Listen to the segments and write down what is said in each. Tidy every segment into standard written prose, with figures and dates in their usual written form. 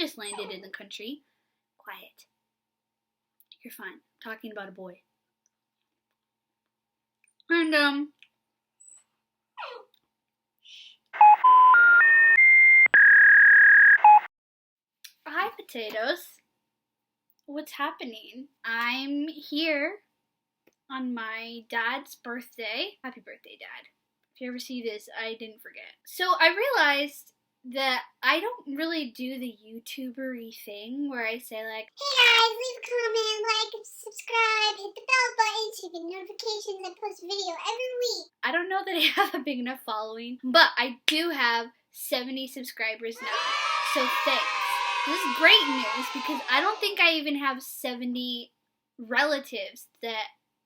just landed in the country. Quiet. You're fine. I'm talking about a boy. And, hi, potatoes. What's happening? I'm here on my dad's birthday. Happy birthday, Dad. If you ever see this, I didn't forget. So I realized that I don't really do the YouTuber-y thing where I say like, hey guys, leave a comment, like, subscribe, hit the bell button so you get notifications. I post a video every week. I don't know that I have a big enough following, but I do have 70 subscribers now. So thanks. This is great news because I don't think I even have 70 relatives that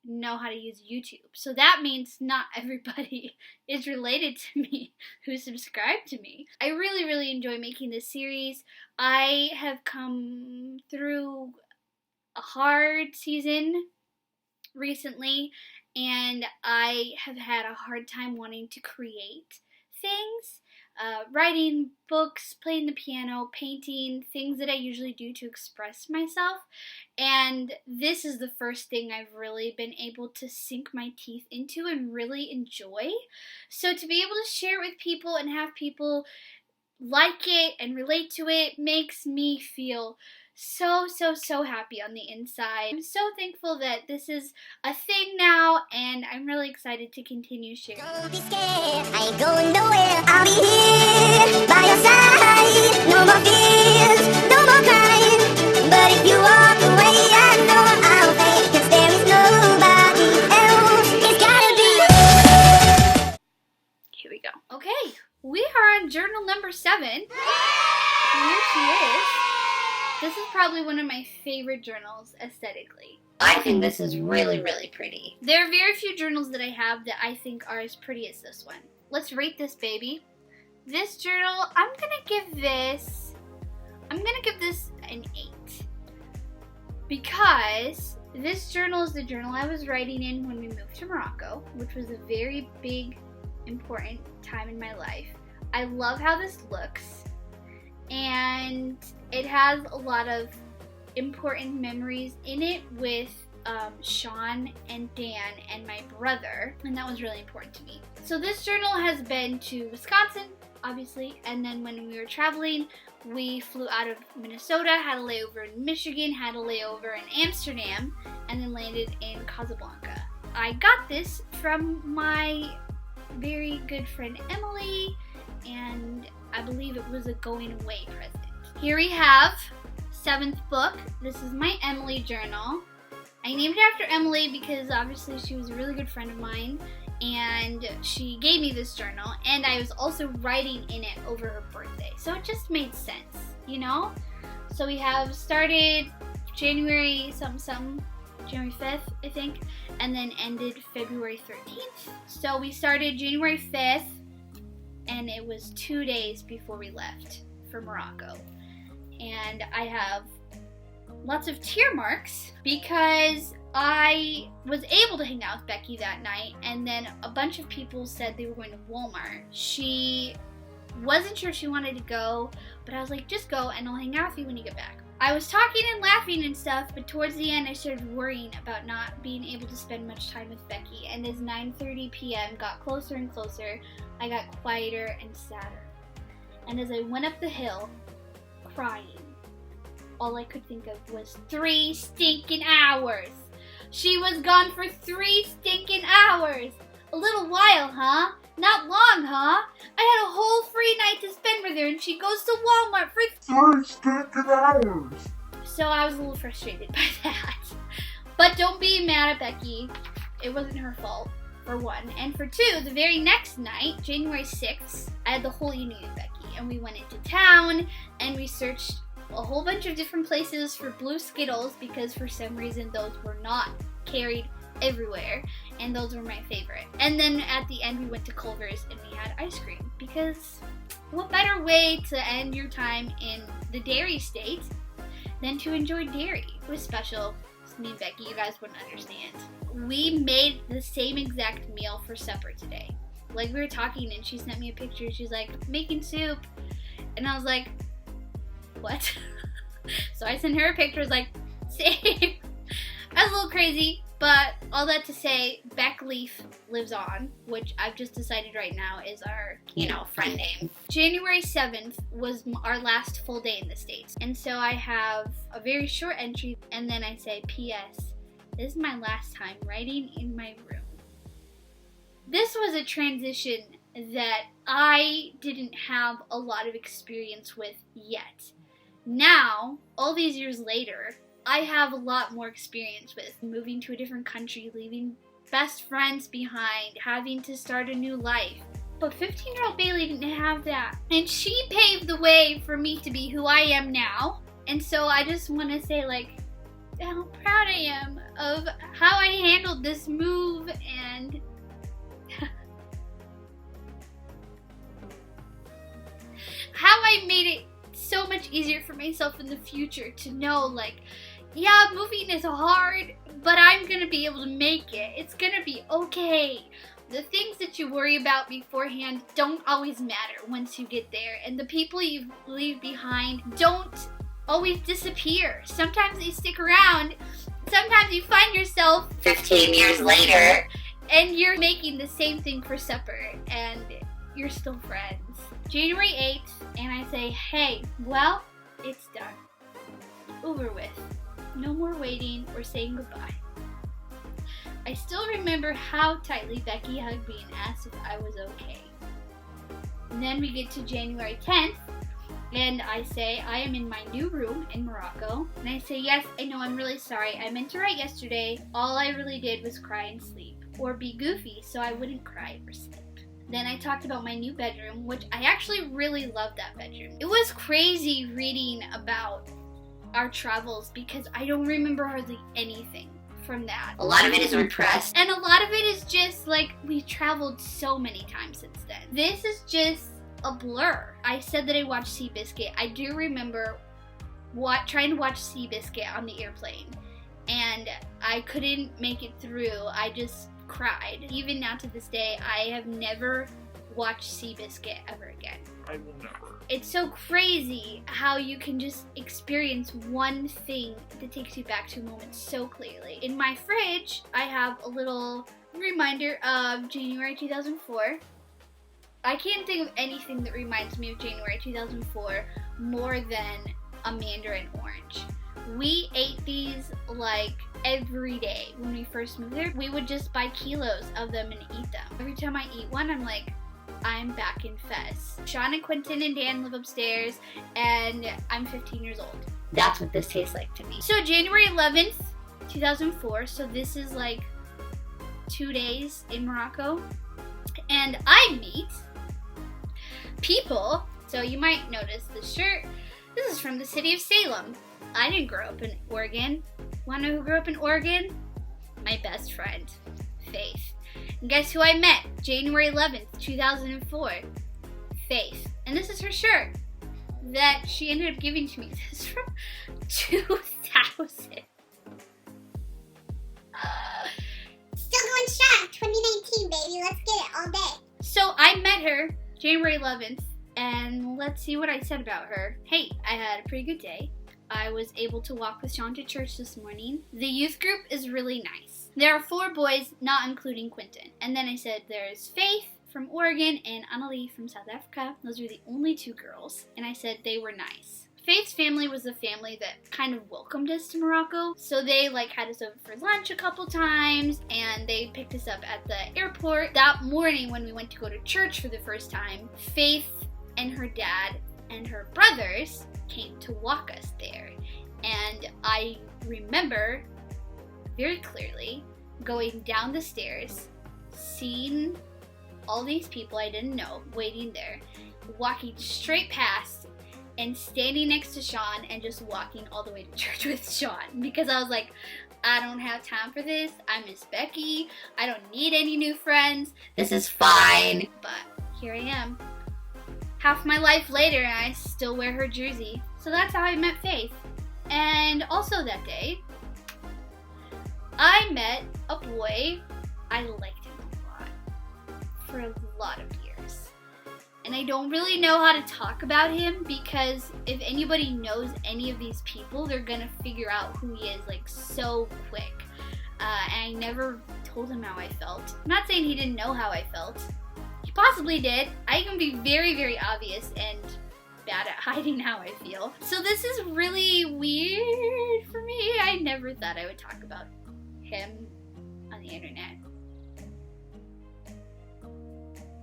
know how to use YouTube. So that means not everybody is related to me who subscribed to me. I really enjoy making this series. I have come through a hard season recently, and I have had a hard time wanting to create things. Writing books, playing the piano, painting, things that I usually do to express myself. And this is the first thing I've really been able to sink my teeth into and really enjoy. So to be able to share it with people and have people like it and relate to it makes me feel so happy on the inside. I'm so thankful that this is a thing now, and I'm really excited to continue sharing. Don't be scared, I ain't going nowhere. I'll be here by your side. No more fears, no more crying. But if you walk away, I know I'll pay, 'cause there is nobody else. It's gotta be. Here we go. Okay, we are on journal number 7. Here she is. This is probably one of my favorite journals aesthetically. I think this is really pretty. There are very few journals that I have that I think are as pretty as this one. Let's rate this baby. This journal, I'm gonna give this an 8. Because this journal is the journal I was writing in when we moved to Morocco, which was a very big, important time in my life. I love how this looks. And it has a lot of important memories in it with Sean and Dan and my brother, and that was really important to me. So this journal has been to Wisconsin, obviously, and then when we were traveling, we flew out of Minnesota, had a layover in Michigan, had a layover in Amsterdam, and then landed in Casablanca. I got this from my very good friend Emily, and I believe it was a going away present. Here we have 7th book. This is my Emily journal. I named it after Emily because obviously she was a really good friend of mine, and she gave me this journal, and I was also writing in it over her birthday. So it just made sense, you know? So we have started January January 5th, I think, and then ended February 13th. So we started January 5th, and it was 2 days before we left for Morocco. And I have lots of tear marks because I was able to hang out with Becky that night, and then a bunch of people said they were going to Walmart. She wasn't sure she wanted to go, but I was like, just go and I'll hang out with you when you get back. I was talking and laughing and stuff, but towards the end I started worrying about not being able to spend much time with Becky, and as 9:30 p.m. got closer and closer, I got quieter and sadder. And as I went up the hill, crying, all I could think of was 3 stinking hours. She was gone for 3 stinking hours. A little while, huh? Not long, huh? I had a whole free night to spend with her, and she goes to Walmart for 3 stinking hours. So I was a little frustrated by that. But don't be mad at Becky. It wasn't her fault, for one. And for two, the very next night, January 6th, I had the whole evening with Becky, and we went into town, and we searched a whole bunch of different places for blue Skittles because for some reason those were not carried everywhere, and those were my favorite. And then at the end we went to Culver's and we had ice cream, because what better way to end your time in the dairy state than to enjoy dairy? It was special. It's me and Becky, you guys wouldn't understand. We made the same exact meal for supper today. Like, we were talking and she sent me a picture. She's like, making soup. And I was like, what? So I sent her a picture, was like, same. I was a little crazy, but all that to say, Beck Leaf lives on, which I've just decided right now is our, friend name. January 7th was our last full day in the States. And so I have a very short entry, and then I say, P.S. This is my last time writing in my room. This was a transition that I didn't have a lot of experience with yet. Now, all these years later, I have a lot more experience with moving to a different country, leaving best friends behind, having to start a new life. But 15-year-old Bailey didn't have that. And she paved the way for me to be who I am now. And so I just want to say, how proud I am of how I handled this move and how I made it so much easier for myself in the future to know, yeah, moving is hard, but I'm gonna be able to make it. It's gonna be okay. The things that you worry about beforehand don't always matter once you get there, and the people you leave behind don't always disappear. Sometimes they stick around. Sometimes you find yourself 15 years later, and you're making the same thing for supper, and you're still friends. January 8th, and I say, hey, well, it's done. Over with. No more waiting or saying goodbye. I still remember how tightly Becky hugged me and asked if I was okay. And then we get to January 10th, and I say, I am in my new room in Morocco. And I say, yes, I know, I'm really sorry. I meant to write yesterday. All I really did was cry and sleep. Or be goofy so I wouldn't cry or sleep. Then I talked about my new bedroom, which I actually really loved that bedroom. It was crazy reading about our travels because I don't remember hardly anything from that. A lot of it is repressed. And a lot of it is just we traveled so many times since then. This is just a blur. I said that I watched Seabiscuit. I do remember trying to watch Seabiscuit on the airplane, and I couldn't make it through. I just cried. Even now to this day, I have never watched Seabiscuit ever again. I will never. It's so crazy how you can just experience one thing that takes you back to a moment so clearly. In my fridge, I have a little reminder of January 2004. I can't think of anything that reminds me of January 2004 more than a mandarin orange. We ate these every day when we first moved there. We would just buy kilos of them and eat them. Every time I eat one, I'm back in Fez. Sean and Quentin and Dan live upstairs, and I'm 15 years old. That's what this tastes like to me. So January 11th, 2004, so this is 2 days in Morocco, and I meet people. So you might notice the shirt. This is from the city of Salem. I didn't grow up in Oregon. Wanna know who grew up in Oregon? My best friend, Faith. And guess who I met? January 11th, 2004. Faith. And this is her shirt that she ended up giving to me. This is from 2000. Still going strong, 2019, baby. Let's get it all day. So I met her January 11th, and let's see what I said about her. Hey, I had a pretty good day. I was able to walk with Sean to church this morning. The youth group is really nice. There are 4 boys, not including Quentin. And then I said there's Faith from Oregon and Annalie from South Africa. Those were the only 2 girls. And I said they were nice. Faith's family was the family that kind of welcomed us to Morocco. So they had us over for lunch a couple times, and they picked us up at the airport. That morning when we went to go to church for the first time, Faith and her dad and her brothers came to walk us there. And I remember very clearly going down the stairs, seeing all these people I didn't know waiting there, walking straight past and standing next to Sean and just walking all the way to church with Sean, because I was like, I don't have time for this. I miss Becky. I don't need any new friends. This is fine. But here I am. Half my life later, and I still wear her jersey. So that's how I met Faith. And also that day, I met a boy. I liked him a lot for a lot of years. And I don't really know how to talk about him because if anybody knows any of these people, they're gonna figure out who he is like so quick. And I never told him how I felt. I'm not saying he didn't know how I felt. He possibly did. I can be very, very obvious and bad at hiding how I feel. So this is really weird for me. I never thought I would talk about him on the internet.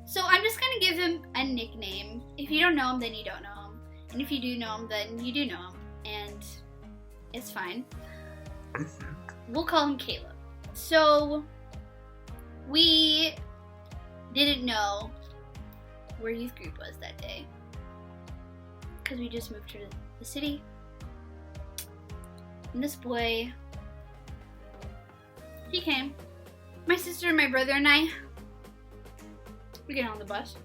So I'm just gonna give him a nickname. If you don't know him, then you don't know him. And if you do know him, then you do know him. And it's fine. We'll call him Caleb. So we didn't know where youth group was that day because we just moved to the city. And this boy, he came. My sister and my brother and I, we get on the bus.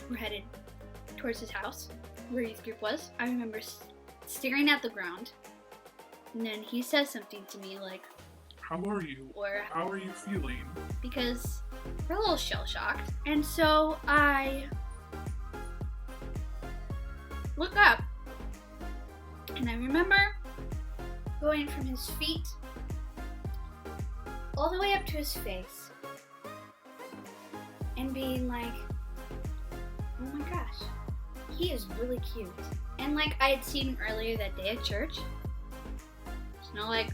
We're headed towards his house where youth group was. I remember staring at the ground, and then he says something to me like, "How are you?" Or, "How are you feeling?" Because we're a little shell-shocked. And so I look up, and I remember going from his feet all the way up to his face and being like, oh my gosh, he is really cute. And like I had seen him earlier that day at church. It's not like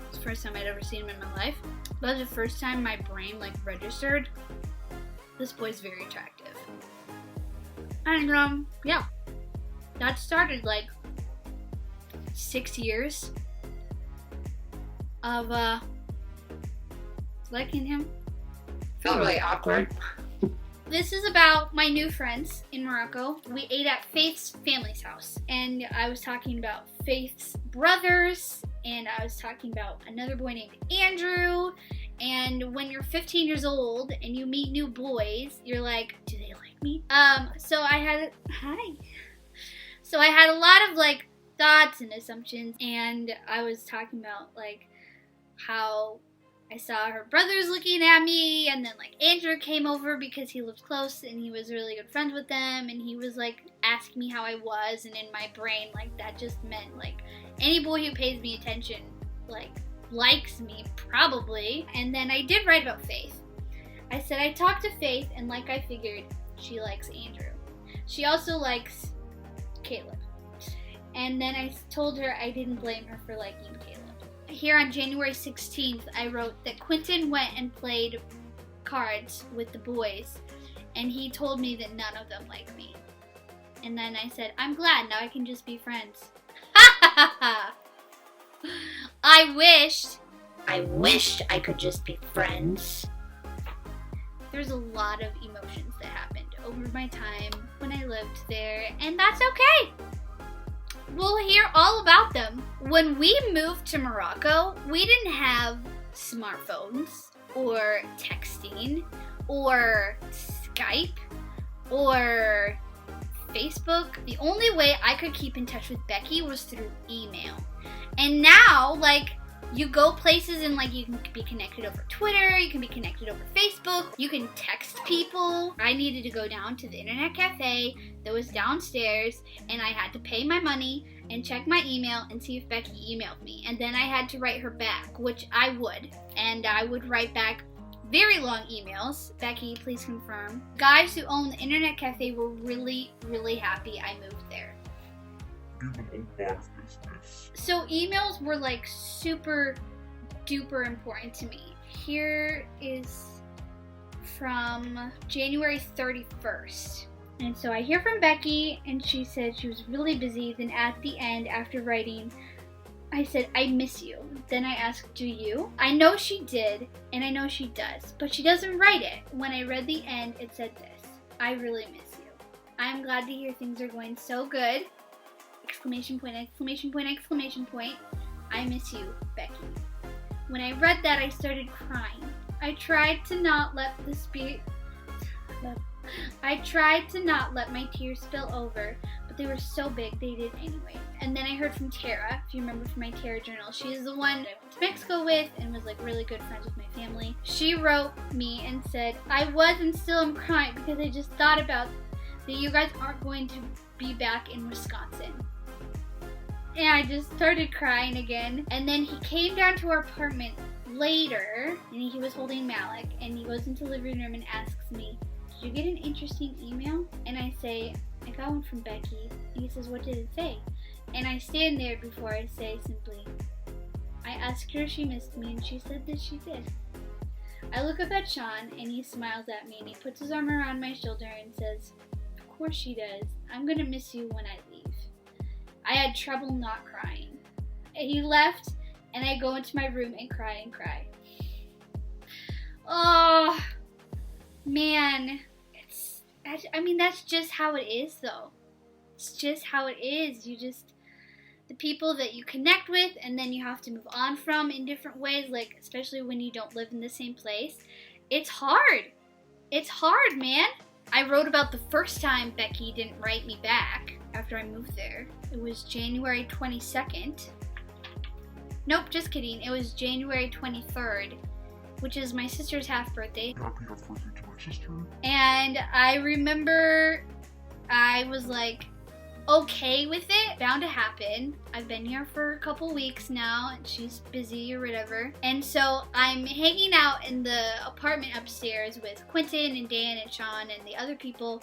it's the first time I'd ever seen him in my life. But was the first time my brain like registered, this boy's very attractive. And yeah, that started like 6 years of liking him. Felt really awkward. This is about my new friends in Morocco. We ate at Faith's family's house, and I was talking about Faith's brothers, and I was talking about another boy named Andrew. And when you're 15 years old and you meet new boys, you're like, do they like me? So I had a lot of like thoughts and assumptions, and I was talking about like how I saw her brothers looking at me, and then like Andrew came over because he lived close and he was really good friends with them, and he was like asking me how I was, and in my brain like that just meant like any boy who pays me attention like likes me probably. And then I did write about Faith. I said I talked to Faith, and like I figured, she likes Andrew. She also likes Caleb. And then I told her I didn't blame her for liking Caleb. Here on January 16th, I wrote that Quentin went and played cards with the boys, and he told me that none of them like me. And then I said, I'm glad, now I can just be friends. I wished I could just be friends. There's a lot of emotions that happened over my time when I lived there, and that's okay. We'll hear all about them. When we moved to Morocco, we didn't have smartphones or texting or Skype or Facebook. The only way I could keep in touch with Becky was through email. And now, like, you go places and like you can be connected over Twitter, you can be connected over Facebook, you can text people. I needed to go down to the internet cafe that was downstairs, and I had to pay my money and check my email and see if Becky emailed me. And then I had to write her back, which I would. And I would write back very long emails. Becky, please confirm. Guys who own the internet cafe were really, really happy I moved there. So emails were like super duper important to me. Here is from January 31st. And so I hear from Becky, and she said she was really busy. Then at the end, after writing, I said, I miss you. Then I asked, do you? I know she did, and I know she does, but she doesn't write it. When I read the end, it said this: I really miss you. I'm glad to hear things are going so good. Exclamation point, exclamation point, exclamation point. I miss you, Becky. When I read that, I started crying. I tried to not let my tears spill over, but but they were so big they did anyway. And then I heard from Tara, if you remember from my Tara journal. She's the one that I went to Mexico with and was like really good friends with my family. She wrote me and said, I was and still am crying because I just thought about that you guys aren't going to be back in Wisconsin. And I just started crying again. And then he came down to our apartment later, and he was holding Malik, and he goes into the living room and asks me, did you get an interesting email? And I say, I got one from Becky. And he says, what did it say? And I stand there before I say simply, I asked her if she missed me, and she said that she did. I look up at Sean, and he smiles at me, and he puts his arm around my shoulder and says, of course she does. I'm gonna miss you when I leave. I had trouble not crying. And he left, and I go into my room and cry and cry. Oh, man. That's just how it is, though. It's just how it is. The people that you connect with, and then you have to move on from in different ways, like, especially when you don't live in the same place. It's hard. It's hard, man. I wrote about the first time Becky didn't write me back after I moved there. It was January 22nd. Nope, just kidding. It was January 23rd, which is my sister's half birthday. Happy half birthday to my sister. And I remember I was like, okay with it, bound to happen. I've been here for a couple weeks now, and she's busy or whatever. And so I'm hanging out in the apartment upstairs with Quentin and Dan and Sean and the other people.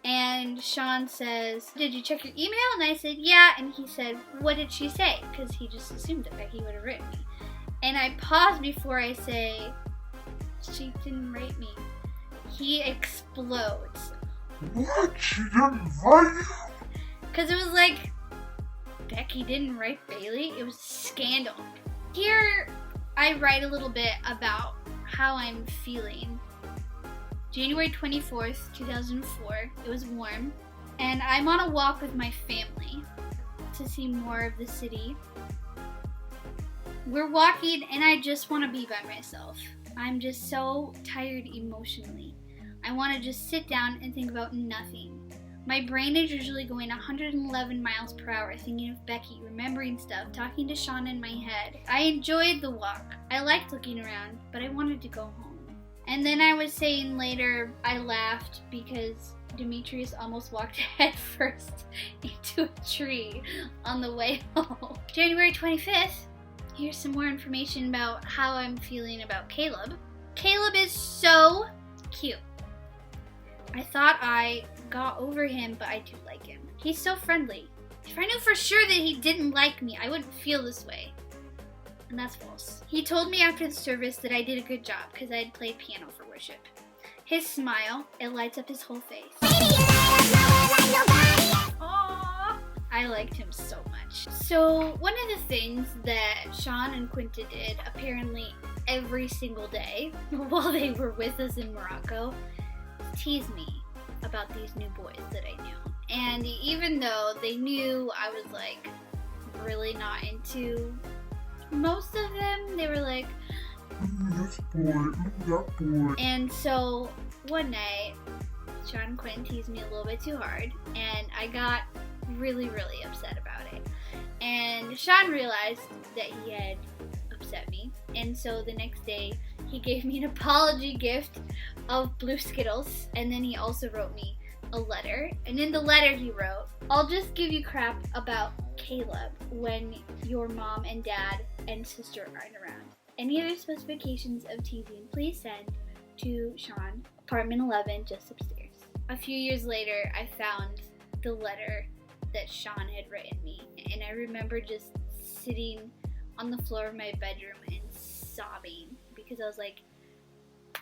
And Sean says, did you check your email? And I said, yeah. And he said, what did she say? Because he just assumed that Becky would have written me. And I paused before I say, she didn't write me. He explodes. What? She didn't write you? Because it was like, Becky didn't write Bailey. It was a scandal. Here, I write a little bit about how I'm feeling. January 24th, 2004. It was warm. And I'm on a walk with my family to see more of the city. We're walking, and I just want to be by myself. I'm just so tired emotionally. I want to just sit down and think about nothing. My brain is usually going 111 miles per hour thinking of Becky, remembering stuff, talking to Sean in my head. I enjoyed the walk. I liked looking around, but I wanted to go home. And then I was saying later, I laughed because Demetrius almost walked head first into a tree on the way home. January 25th, here's some more information about how I'm feeling about Caleb. Caleb is so cute. I thought I got over him, but I do like him. He's so friendly. If I knew for sure that he didn't like me, I wouldn't feel this way. And that's false. He told me after the service that I did a good job because I had played piano for worship. His smile, it lights up his whole face. Aww. I liked him so much. So one of the things that Sean and Quinta did apparently every single day while they were with us in Morocco was tease me about these new boys that I knew. And even though they knew I was like really not into most of them, they were like, This boy, that boy. and so one night, Sean and Quinn teased me a little bit too hard, and I got really, really upset about it. And Sean realized that he had upset me, and so the next day, he gave me an apology gift of blue Skittles, and then he also wrote me a letter. And in the letter he wrote, I'll just give you crap about Caleb when your mom and dad and sister aren't around. Any other specifications of teasing, please send to Sean, apartment 11, just upstairs. A few years later, I found the letter that Sean had written me, and I remember just sitting on the floor of my bedroom and sobbing because I was like,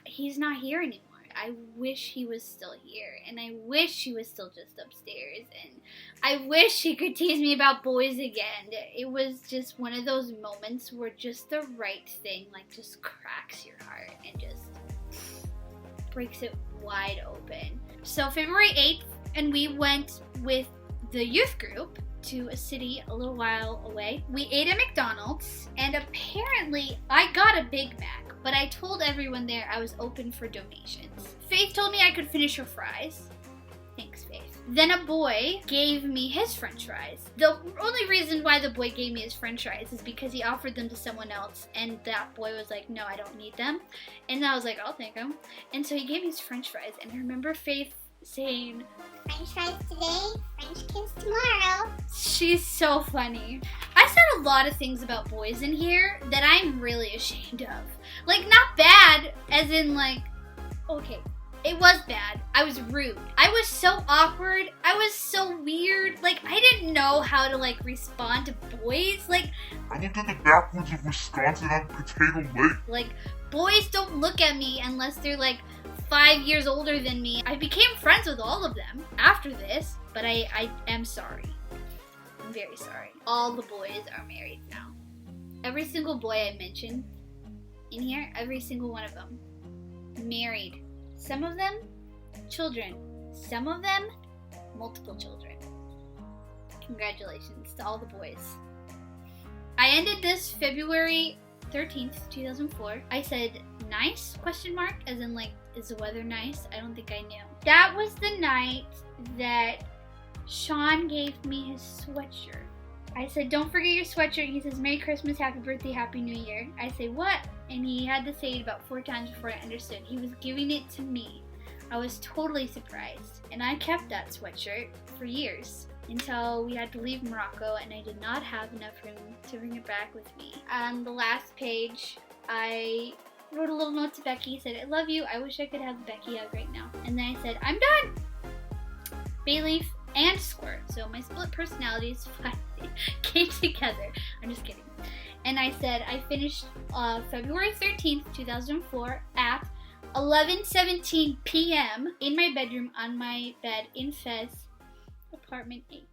he's not here anymore. I wish he was still here, and I wish he was still just upstairs, and I wish he could tease me about boys again. It was just one of those moments where just the right thing like just cracks your heart and just breaks it wide open. So February 8th, and we went with the youth group to a city a little while away. We ate at McDonald's, and apparently I got a Big Mac, but I told everyone there I was open for donations. Faith told me I could finish her fries. Thanks, Faith. Then a boy gave me his french fries. The only reason why the boy gave me his french fries is because he offered them to someone else, and that boy was like, no, I don't need them. And I was like, I'll take them. And so he gave me his french fries, and I remember Faith saying, French fries today, French kiss tomorrow. she's so funny. I said a lot of things about boys in here that I'm really ashamed of. Like, not bad, as in like, okay, it was bad. I was rude. I was so awkward. I was so weird. Like, I didn't know how to, like, respond to boys. Like, I lived in the backwoods of Wisconsin on Potato Lake. Like, boys don't look at me unless they're, like, 5 years older than me. I became friends with all of them after this, but I am sorry. I'm very sorry. All the boys are married now. Every single boy I mentioned in here, every single one of them, married. Some of them, children. Some of them, multiple children. Congratulations to all the boys. I ended this February 13th, 2004. I said, nice, question mark, as in like, is the weather nice? I don't think I knew. That was the night that Sean gave me his sweatshirt. I said, don't forget your sweatshirt. He says, Merry Christmas, Happy Birthday, Happy New Year. I say, what? And he had to say it about 4 times before I understood. He was giving it to me. I was totally surprised. And I kept that sweatshirt for years until we had to leave Morocco and I did not have enough room to bring it back with me. On the last page, I wrote a little note to Becky. Said, I love you. I wish I could have Becky hug right now. And then I said, I'm done. Bayleaf and Squirt. So my split personalities finally came together. I'm just kidding. And I said I finished February 13th, 2004 at 11:17 p.m. in my bedroom on my bed in Fez, apartment 8.